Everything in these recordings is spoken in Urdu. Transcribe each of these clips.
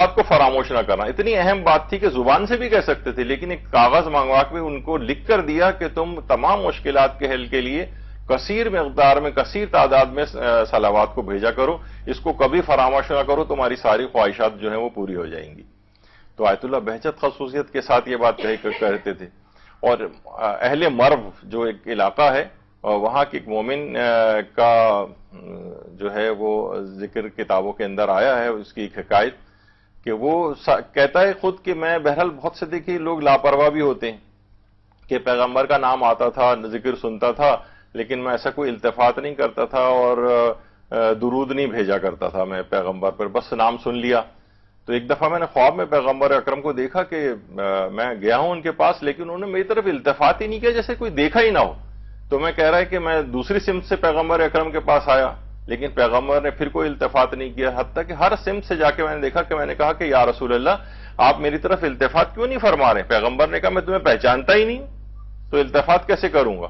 بات کو فراموش نہ کرنا اتنی اہم بات تھی کہ زبان سے بھی کہہ سکتے تھے، لیکن ایک کاغذ منگوا کے ان کو لکھ کر دیا کہ تم تمام مشکلات کے حل کے لیے کثیر مقدار میں، کثیر تعداد میں صلوات کو بھیجا کرو، اس کو کبھی فراموش نہ کرو، تمہاری ساری خواہشات جو ہیں وہ پوری ہو جائیں گی۔ تو آیت اللہ بہجت خصوصیت کے ساتھ یہ بات کہتے تھے۔ اور اہل مرو جو ایک علاقہ ہے، وہاں کی ایک مومن کا جو ہے وہ ذکر کتابوں کے اندر آیا ہے، اس کی ایک حکایت کہ وہ کہتا ہے خود کہ میں بہرحال بہت سے دیکھیے لوگ لاپرواہ بھی ہوتے ہیں کہ پیغمبر کا نام آتا تھا، ذکر سنتا تھا، لیکن میں ایسا کوئی التفات نہیں کرتا تھا اور درود نہیں بھیجا کرتا تھا میں پیغمبر پر، بس نام سن لیا۔ تو ایک دفعہ میں نے خواب میں پیغمبر اکرم کو دیکھا کہ میں گیا ہوں ان کے پاس، لیکن انہوں نے میری طرف التفات ہی نہیں کیا، جیسے کوئی دیکھا ہی نہ ہو۔ تو میں کہہ رہا ہے کہ میں دوسری سمت سے پیغمبر اکرم کے پاس آیا، لیکن پیغمبر نے پھر کوئی التفات نہیں کیا، حتیٰ کہ ہر سمت سے جا کے میں نے دیکھا کہ میں نے کہا کہ یا رسول اللہ آپ میری طرف التفات کیوں نہیں فرما رہے؟ پیغمبر نے کہا میں تمہیں پہچانتا ہی نہیں، تو التفات کیسے کروں گا؟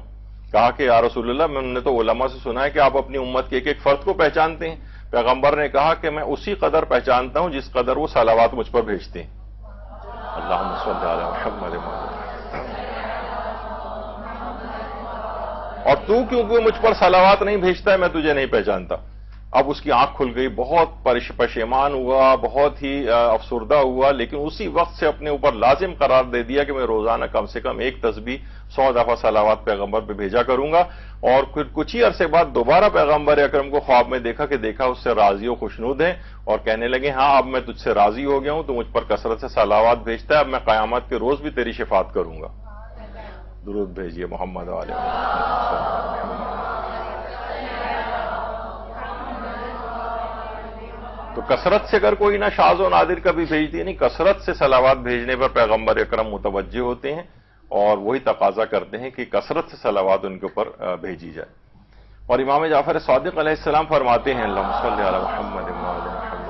کہا کہ یا رسول اللہ میں نے تو علماء سے سنا ہے کہ آپ اپنی امت کے ایک ایک فرد کو پہچانتے ہیں۔ پیغمبر نے کہا کہ میں اسی قدر پہچانتا ہوں جس قدر وہ صلوات مجھ پر بھیجتے ہیں۔ اللہم صلی علی محمد۔ اور تو کیونکہ مجھ پر صلوات نہیں بھیجتا ہے میں تجھے نہیں پہچانتا۔ اب اس کی آنکھ کھل گئی، بہت پشیمان ہوا، بہت ہی افسردہ ہوا، لیکن اسی وقت سے اپنے اوپر لازم قرار دے دیا کہ میں روزانہ کم سے کم ایک تسبیح 100 دفعہ صلوات پیغمبر پہ بھیجا کروں گا۔ اور پھر کچھ ہی عرصے بعد دوبارہ پیغمبر اکرم کو خواب میں دیکھا کہ دیکھا اس سے راضی و خوشنود ہیں، اور کہنے لگے ہاں اب میں تجھ سے راضی ہو گیا ہوں، تو مجھ پر کثرت سے صلوات بھیجتا ہے، اب میں قیامت کے روز بھی تیری شفاعت کروں گا۔ درود بھیجیے محمد علیہ تو کثرت سے اگر کوئی نہ شاذ و نادر کبھی بھیجتی ہے، نہیں، کثرت سے صلوات بھیجنے پر پیغمبر اکرم متوجہ ہوتے ہیں اور وہی تقاضا کرتے ہیں کہ کثرت سے صلوات ان کے اوپر بھیجی جائے۔ اور امام جعفر صادق علیہ السلام فرماتے ہیں اللہم صلی علی محمد وعلی محمد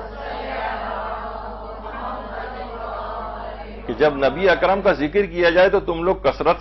کہ جب نبی اکرم کا ذکر کیا جائے تو تم لوگ کثرت سے